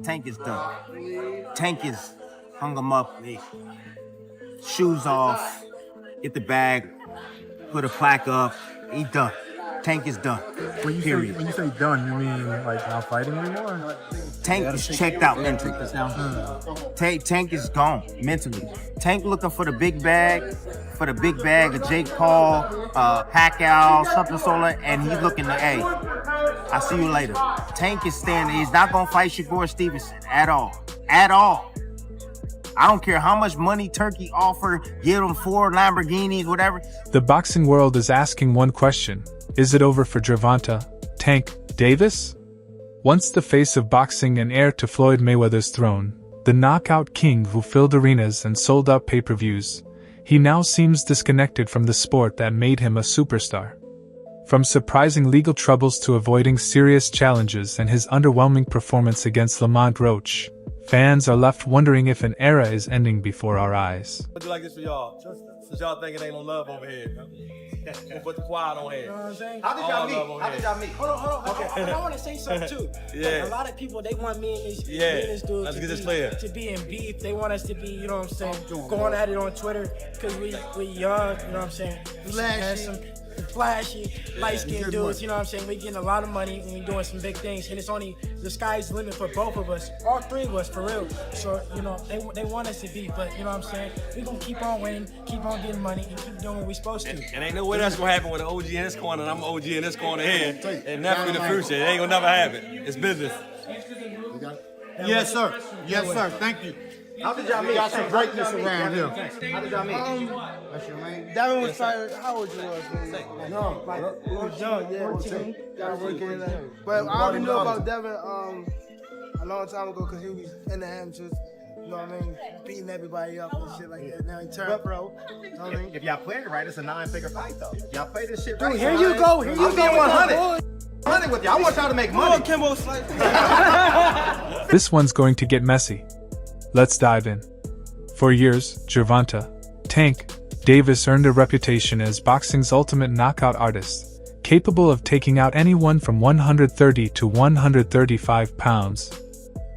Tank is done. Tank is hung him up. Shoes off. Get the bag. Put a plaque up. He done. Tank is done. Period. When you say done, you mean like not fighting anymore? Tank is checked out mentally. Tank is gone mentally. Tank looking for the big bag, of Jake Paul, Pacquiao, something sort, and he's looking to, hey, I'll see you later. Tank is standing. He's not gonna fight Shakur Stevenson at all. At all. I don't care how much money Turkey offered, give him 4 Lamborghinis, whatever. The boxing world is asking one question. Is it over for Gervonta, Tank Davis? Once the face of boxing and heir to Floyd Mayweather's throne, the knockout king who filled arenas and sold out pay-per-views, he now seems disconnected from the sport that made him a superstar. From surprising legal troubles to avoiding serious challenges and his underwhelming performance against Lamont Roach, fans are left wondering if an era is ending before our eyes. I'll do like this for y'all. Since y'all think it ain't no love over here. We'll put the quiet on here. You know what I'm saying? How did y'all meet? Hold on. Okay. I want to say something too. Yeah. Like, a lot of people, they want me and this dude Let's get this clear. to be in beef. They want us to be, you know what I'm saying, going at it on Twitter because we young, you know what I'm saying? Flashy, light-skinned dudes, you know what I'm saying? We getting a lot of money and we doing some big things, and it's only the sky's the limit for both of us, all 3 of us, for real. So, you know, they want us to be, but you know what I'm saying? We gonna keep on winning, keep on getting money, and keep doing what we supposed to. And ain't no way that's gonna happen with an OG in this corner and I'm an OG in this corner here. And never in the future. It ain't gonna never happen. It's business. Yes, sir. Yes, sir. Thank you. How did y'all meet? We got some greatness around here. How did y'all meet? Devin was fighting. How old you was? No, like, we was young, yeah. 14. But I already knew about Devin a long time ago because he was in the amateurs. You know what I mean? Beating everybody up and shit like that. Now he turned pro. You know what I mean? If y'all play it right, it's a 9-figure fight, though. Y'all play this shit right. Dude, here you go. I'm being 100 with y'all. I want y'all to make money. This one's going to get messy. Let's dive in. For years, Gervonta, Tank Davis earned a reputation as boxing's ultimate knockout artist, capable of taking out anyone from 130 to 135 pounds.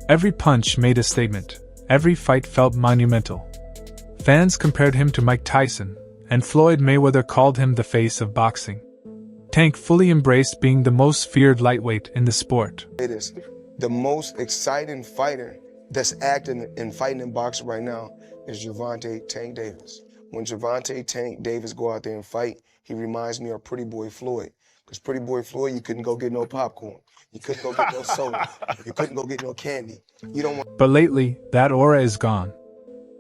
Every punch made a statement. Every fight felt monumental. Fans compared him to Mike Tyson, and Floyd Mayweather called him the face of boxing. Tank fully embraced being the most feared lightweight in the sport. It is the most exciting fighter that's acting and fighting in boxing right now is Gervonta Tank Davis. When Gervonta Tank Davis go out there and fight, he reminds me of Pretty Boy Floyd. Because Pretty Boy Floyd, you couldn't go get no popcorn. You couldn't go get no soda. You couldn't go get no candy. You don't want. But lately, that aura is gone.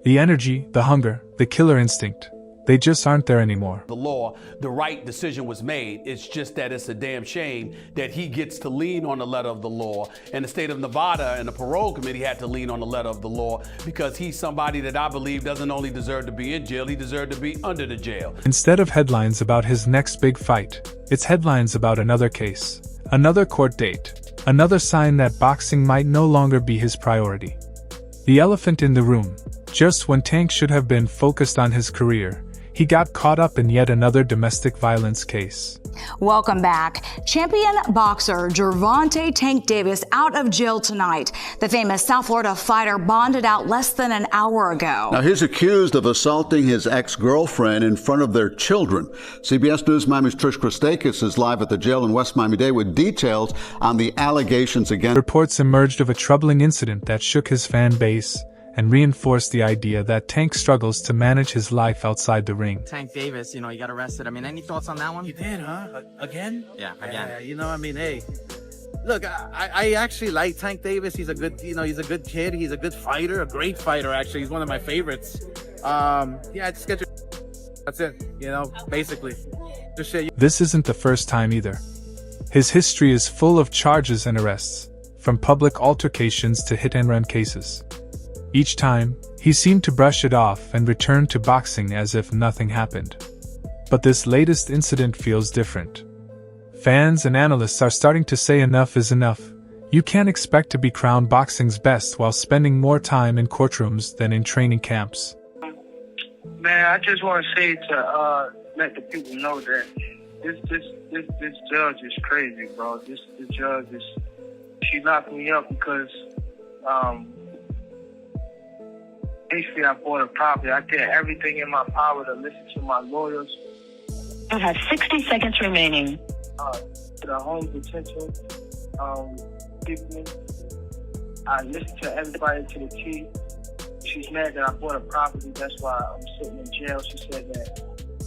The energy, the hunger, the killer instinct, they just aren't there anymore. The law, the right decision was made. It's just that it's a damn shame that he gets to lean on the letter of the law. And the state of Nevada and the parole committee had to lean on the letter of the law because he's somebody that I believe doesn't only deserve to be in jail, he deserved to be under the jail. Instead of headlines about his next big fight, it's headlines about another case, another court date, another sign that boxing might no longer be his priority. The elephant in the room, just when Tank should have been focused on his career, he got caught up in yet another domestic violence case. Welcome back. Champion boxer Gervonta Tank Davis out of jail tonight. The famous South Florida fighter bonded out less than an hour ago. Now he's accused of assaulting his ex-girlfriend in front of their children. CBS News Miami's Trish Christakis is live at the jail in West Miami-Dade with details on the allegations against. Reports emerged of a troubling incident that shook his fan base and reinforced the idea that Tank struggles to manage his life outside the ring. Tank Davis, you know, he got arrested. I mean, any thoughts on that one? He did, huh? Again? Yeah, again. You know, I mean, hey, look, I actually like Tank Davis. He's a good, you know, he's a good kid. He's a good fighter, a great fighter, actually. He's one of my favorites. Yeah, just get your... That's it, you know, basically. Just share. This isn't the first time either. His history is full of charges and arrests, from public altercations to hit-and-run cases. Each time, he seemed to brush it off and return to boxing as if nothing happened. But this latest incident feels different. Fans and analysts are starting to say enough is enough. You can't expect to be crowned boxing's best while spending more time in courtrooms than in training camps. Man, I just want to say to let the people know that this judge is crazy, bro. This judge is, she locked me up because basically I bought a property. I did everything in my power to listen to my lawyers. You have 60 seconds remaining. To the home detention people. I listened to everybody to the T. She's mad that I bought a property. That's why I'm sitting in jail. She said that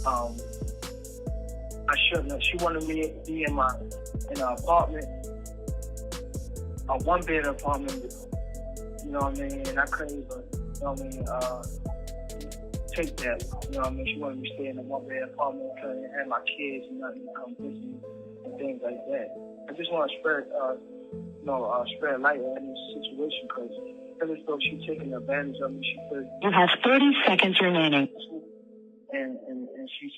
I shouldn't have. She wanted me to be in an apartment, a one-bed apartment. You know what I mean? And I couldn't even, you know what I mean, take that. You know what I mean? She wanted me to stay in a one-bed apartment and have my kids and nothing come visit me and things like that. I just want to spread light on this situation because I feel as though she's taking advantage of me. She feels You have 30 seconds remaining. and she's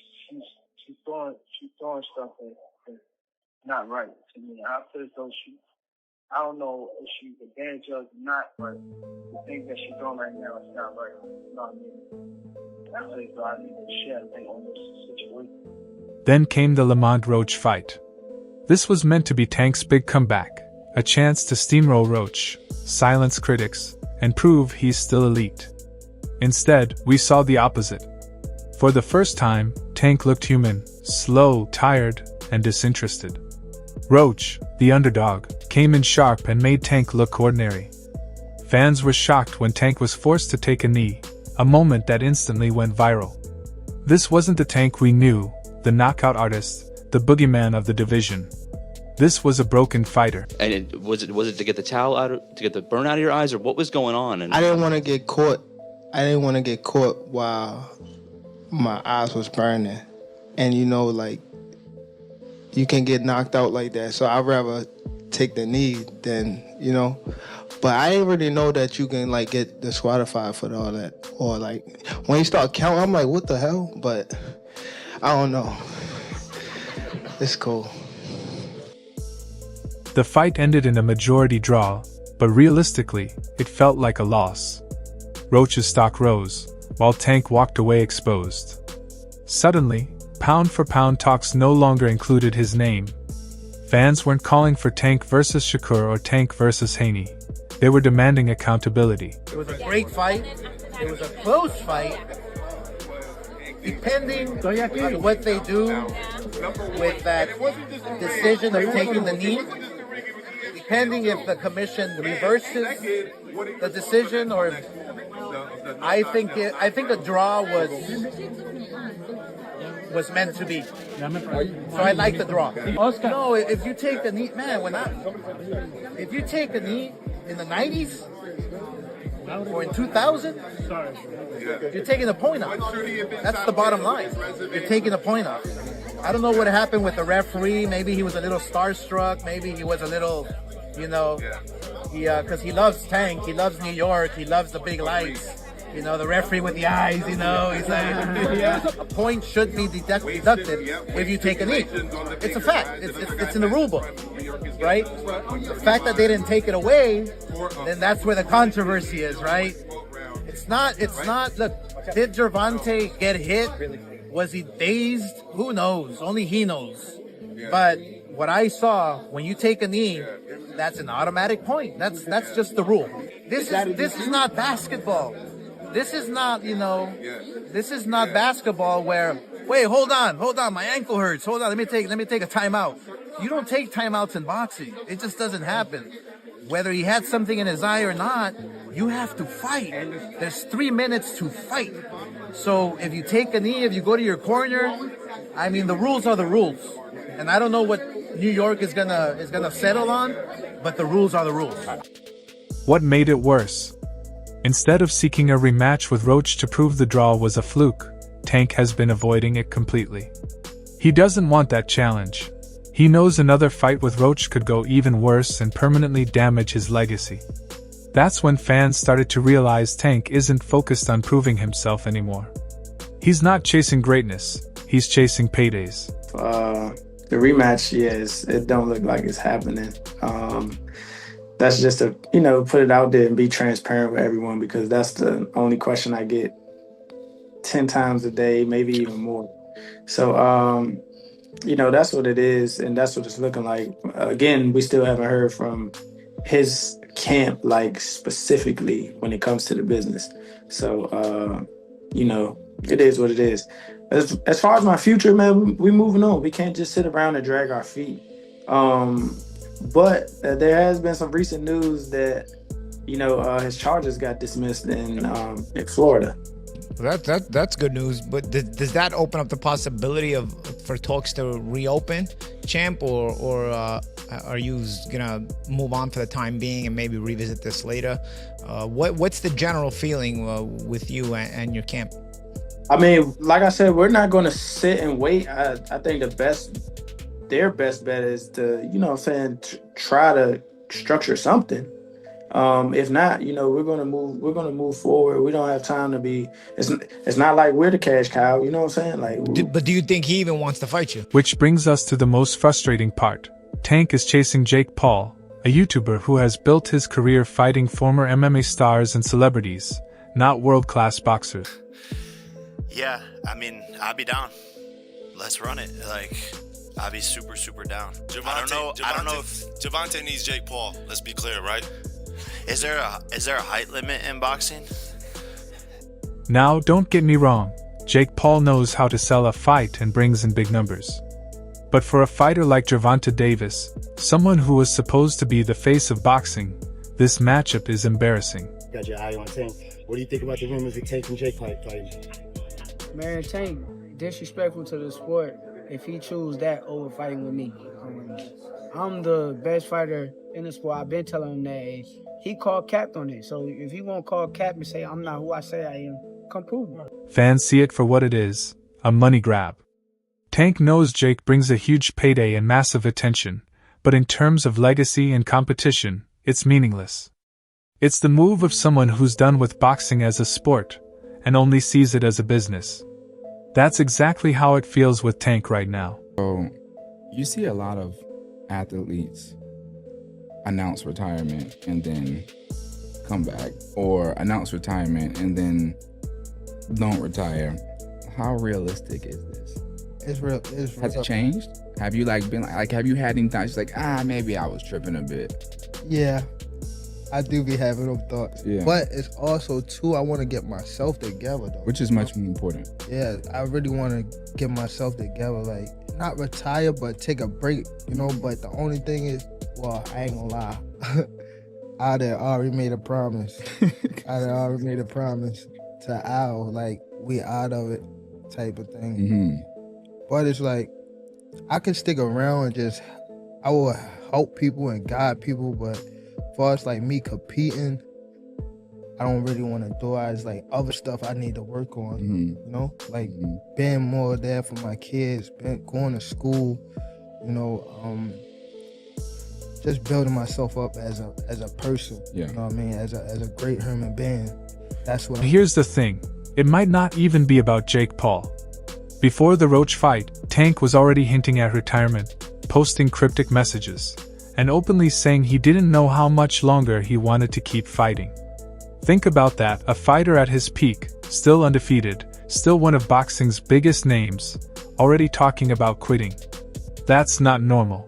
doing stuff that's not right to me. I feel as though I don't know if she's advantage of or not, but the things that she's doing right now is not right. You know what I mean? I feel as though I need to share light on this situation. Then came the Lamont Roach fight. This was meant to be Tank's big comeback, a chance to steamroll Roach, silence critics, and prove he's still elite. Instead, we saw the opposite. For the first time, Tank looked human, slow, tired, and disinterested. Roach, the underdog, came in sharp and made Tank look ordinary. Fans were shocked when Tank was forced to take a knee, a moment that instantly went viral. This wasn't the Tank we knew, the knockout artist, the boogeyman of the division. This was a broken fighter. And was it to get the towel out, to get the burn out of your eyes, or what was going on? I didn't want to get caught. I didn't want to get caught while my eyes was burning. And you can get knocked out like that. So I'd rather take the knee than, But I didn't really know that you can get disqualified for all that. Or when you start counting, I'm like, what the hell? But I don't know. It's cool. The fight ended in a majority draw, but realistically, it felt like a loss. Roach's stock rose, while Tank walked away exposed. Suddenly, pound-for-pound talks no longer included his name. Fans weren't calling for Tank versus Shakur or Tank versus Haney. They were demanding accountability. It was a great fight. It was a close fight. Depending on what they do with that decision of taking the knee, depending if the commission reverses the decision or I think a draw was meant to be. So I like the draw. No, if you take the knee, man, if you take a knee in the 90s or in 2000, you're taking a point off. That's the bottom line. You're taking a point off. I don't know what happened with the referee. Maybe he was a little starstruck. Maybe he was a little, because he loves Tank. He loves New York. He loves the big lights. The referee with the eyes, he's like, a point should be deducted if you take a knee. It's a fact. It's in the rule book, right? The fact that they didn't take it away, then that's where the controversy is, right? It's not, look, did Gervonta get hit? Was he dazed? Who knows? Only he knows. But what I saw, when you take a knee, that's an automatic point. That's just the rule. This is not basketball. This is not, this is not basketball where, wait, hold on, my ankle hurts. Hold on, let me take a timeout. You don't take timeouts in boxing. It just doesn't happen. Whether he had something in his eye or not, you have to fight. There's 3 minutes to fight. So if you take a knee, if you go to your corner, the rules are the rules. And I don't know what New York is gonna settle on, but the rules are the rules. What made it worse? Instead of seeking a rematch with Roach to prove the draw was a fluke, Tank has been avoiding it completely. He doesn't want that challenge. He knows another fight with Roach could go even worse and permanently damage his legacy. That's when fans started to realize Tank isn't focused on proving himself anymore. He's not chasing greatness, he's chasing paydays. The rematch, it don't look like it's happening. That's just to, put it out there and be transparent with everyone, because that's the only question I get 10 times a day, maybe even more. So, that's what it is, and that's what it's looking like. Again, we still haven't heard from his camp like specifically when it comes to the business. So it is what it is. As far as my future, man, we moving on. We can't just sit around and drag our feet. But there has been some recent news that his charges got dismissed in Florida. That's good news. But does that open up the possibility for talks to reopen, Champ, or are you gonna move on for the time being and maybe revisit this later? What's the general feeling with you and your camp? I mean, like I said, we're not going to sit and wait. I think their best bet is to, try to structure something. If not, we're going to move forward. We don't have time to be, it's not like we're the cash cow, you know what I'm saying? But do you think he even wants to fight you? Which brings us to the most frustrating part. Tank is chasing Jake Paul, a YouTuber who has built his career fighting former MMA stars and celebrities, not world-class boxers. Yeah, I mean, I'll be down. Let's run it. I'll be super, super down. I don't know if Gervonta needs Jake Paul. Let's be clear, right? Is there a height limit in boxing? Now, don't get me wrong. Jake Paul knows how to sell a fight and brings in big numbers. But for a fighter like Gervonta Davis, someone who was supposed to be the face of boxing, this matchup is embarrassing. Got your eye on Tank. What do you think about the rumors of Tank and Jake fighting? Man, Tank disrespectful to the sport if he choose that over fighting with me. I'm the best fighter in the sport. I've been telling him that. He called cap on it. So if he won't call cap and say I'm not who I say I am, come prove it. Fans see it for what it is, a money grab. Tank knows Jake brings a huge payday and massive attention, but in terms of legacy and competition, it's meaningless. It's the move of someone who's done with boxing as a sport, and only sees it as a business. That's exactly how it feels with Tank right now. So, you see a lot of athletes announce retirement and then come back, or announce retirement and then don't retire. How realistic is this? It's real. Has it changed? Have you been have you had any times maybe I was tripping a bit? Yeah, I do be having those thoughts. Yeah. But it's also too, I want to get myself together though. Which is much more important. Yeah, I really want to get myself together, not retire, but take a break, But the only thing is, well, I ain't gonna lie. I had already made a promise. To Al, we out of it type of thing. Mm-hmm. But it's I could stick around and I will help people and guide people, but as far as me competing, I don't really want to do it. It's other stuff I need to work on, being more there for my kids, going to school, just building myself up as a person, yeah. You know what I mean, as a great human being. That's what. Here's the thing, it might not even be about Jake Paul. Before the Roach fight, Tank was already hinting at retirement, posting cryptic messages, and openly saying he didn't know how much longer he wanted to keep fighting. Think about that, a fighter at his peak, still undefeated, still one of boxing's biggest names, already talking about quitting. That's not normal.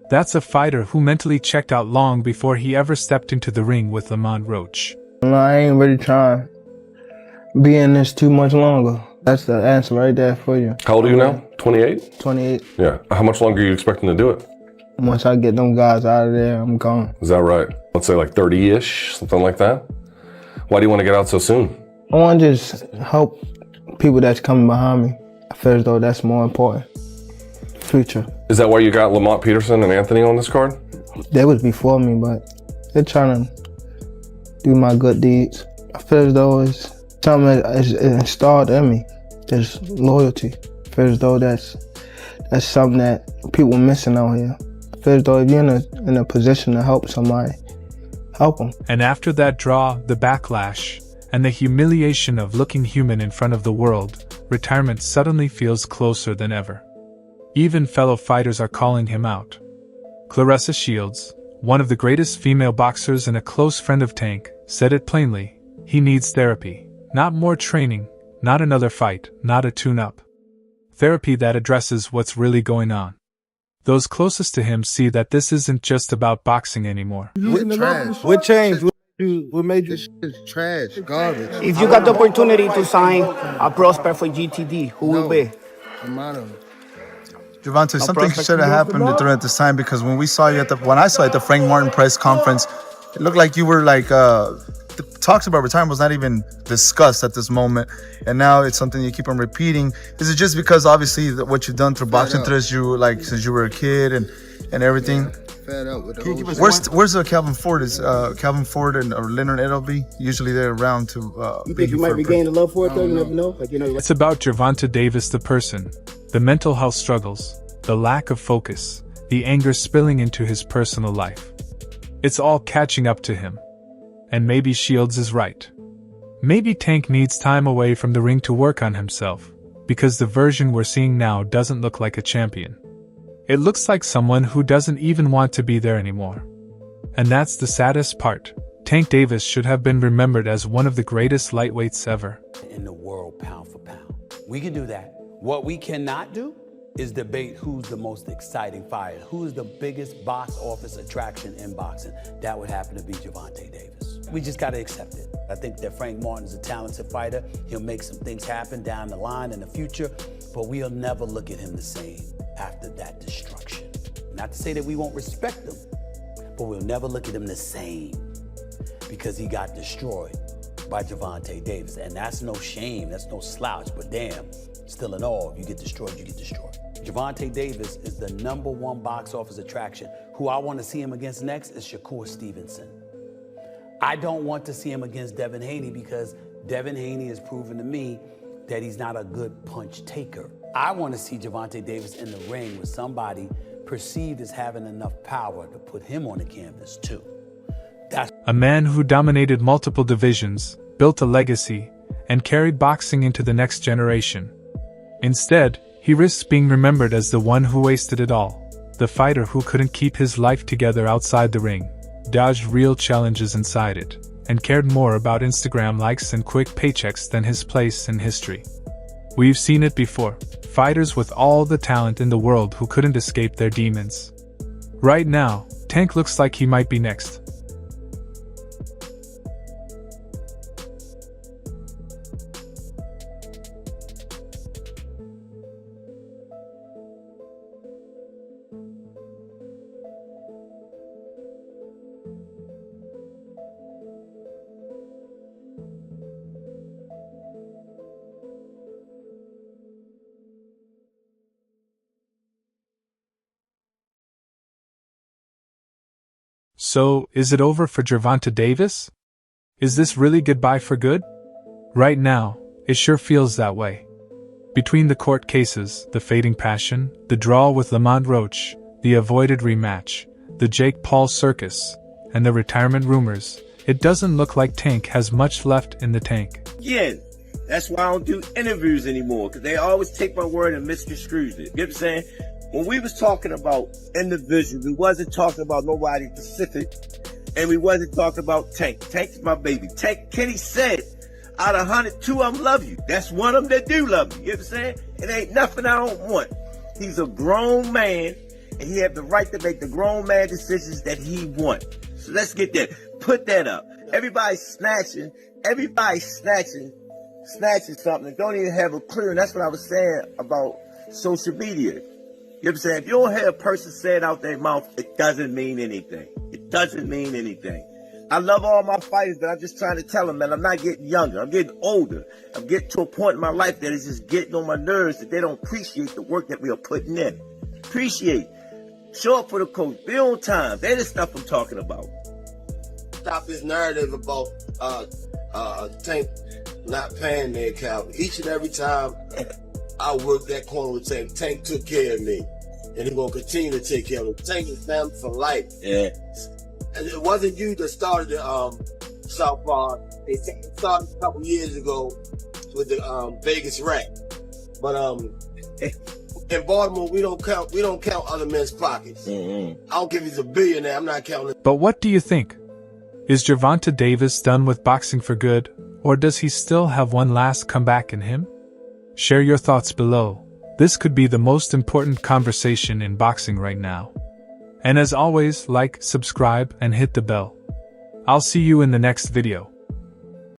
That's a fighter who mentally checked out long before he ever stepped into the ring with Lamont Roach. No, I ain't really trying to be in this too much longer. That's the answer right there for you. How old are you now? 28? 28. Yeah. How much longer are you expecting to do it? Once I get them guys out of there, I'm gone. Is that right? Let's say 30-ish, something like that? Why do you want to get out so soon? I want to just help people that's coming behind me. I feel as though that's more important. Future. Is that why you got Lamont Peterson and Anthony on this card? They was before me, but they're trying to do my good deeds. I feel as though it's something that's installed in me. There's loyalty. I feel as though that's something that people are missing out here. I feel as though if you're in a position to help somebody, help them. And after that draw, the backlash, and the humiliation of looking human in front of the world, retirement suddenly feels closer than ever. Even fellow fighters are calling him out. Claressa Shields, one of the greatest female boxers and a close friend of Tank, said it plainly: he needs therapy, not more training, not another fight, not a tune-up. Therapy that addresses what's really going on. Those closest to him see that this isn't just about boxing anymore. What changed? What made you? It's trash, garbage. If you got the opportunity to sign a prospect for GTD, who will be? Gervonta, something should have happened during this time, because when I saw you at the Frank Martin press conference, it looked like you were like the talks about retirement was not even discussed at this moment, and now it's something you keep on repeating. Is it just because obviously what you've done through boxing since you were a kid and everything? Fed up with Where's Calvin Ford? Is Calvin Ford and or Leonard Edelby usually they're around to? You think you might be gaining love for it though? You never know. It's about Gervonta Davis, the person, the mental health struggles, the lack of focus, the anger spilling into his personal life. It's all catching up to him. And maybe Shields is right. Maybe Tank needs time away from the ring to work on himself, because the version we're seeing now doesn't look like a champion. It looks like someone who doesn't even want to be there anymore. And that's the saddest part. Tank Davis should have been remembered as one of the greatest lightweights ever. In the world, pound for pound. We can do that. What we cannot do is debate who's the most exciting fighter, who's the biggest box office attraction in boxing. That would happen to be Gervonta Davis. We just got to accept it. I think that Frank Martin is a talented fighter. He'll make some things happen down the line in the future, but we'll never look at him the same after that destruction. Not to say that we won't respect him, but we'll never look at him the same because he got destroyed by Gervonta Davis. And that's no shame, that's no slouch, but damn, still in all, if you get destroyed, you get destroyed. Gervonta Davis is the #1 box office attraction. Who I want to see him against next is Shakur Stevenson. I don't want to see him against Devin Haney because Devin Haney has proven to me that he's not a good punch taker. I want to see Gervonta Davis in the ring with somebody perceived as having enough power to put him on the canvas too. That's a man who dominated multiple divisions, built a legacy, and carried boxing into the next generation. Instead, he risks being remembered as the one who wasted it all, the fighter who couldn't keep his life together outside the ring, dodged real challenges inside it, and cared more about Instagram likes and quick paychecks than his place in history. We've seen it before, fighters with all the talent in the world who couldn't escape their demons. Right now, Tank looks like he might be next. So, is it over for Gervonta Davis? Is this really goodbye for good? Right now, it sure feels that way. Between the court cases, the fading passion, the draw with Lamont Roach, the avoided rematch, the Jake Paul circus, and the retirement rumors, it doesn't look like Tank has much left in the tank. Again, that's why I don't do interviews anymore, because they always take my word and misconstrue it. You know what I'm saying? When we was talking about individuals, we wasn't talking about nobody specific, and we wasn't talking about Tank. Tank's my baby. Tank, Kenny said, out of 100, 2 of them love you. That's one of them that do love you. You know what I'm saying? It ain't nothing I don't want. He's a grown man, and he have the right to make the grown man decisions that he want. So let's get that. Put that up. Everybody's snatching something and don't even have a clue. And that's what I was saying about social media. You know what I'm saying? If you don't hear a person say it out their mouth, it doesn't mean anything. It doesn't mean anything. I love all my fighters, but I'm just trying to tell them, man, I'm not getting younger. I'm getting older. I'm getting to a point in my life that is just getting on my nerves that they don't appreciate the work that we are putting in. Appreciate. Show up for the coach. Be on time. That is stuff I'm talking about. Stop this narrative about Tank not paying their account. Each and every time I worked that corner with Tank, Tank took care of me. And he's going to continue to take care of me. Tank is family for life. Yeah. And it wasn't you that started the Southpaw. It started a couple years ago with the Vegas Rack. But in Baltimore, we don't count other men's pockets. I don't care if he's a billionaire. I'm not counting. But what do you think? Is Gervonta Davis done with boxing for good, or does he still have one last comeback in him? Share your thoughts below. This could be the most important conversation in boxing right now. And as always, like, subscribe, and hit the bell. I'll see you in the next video.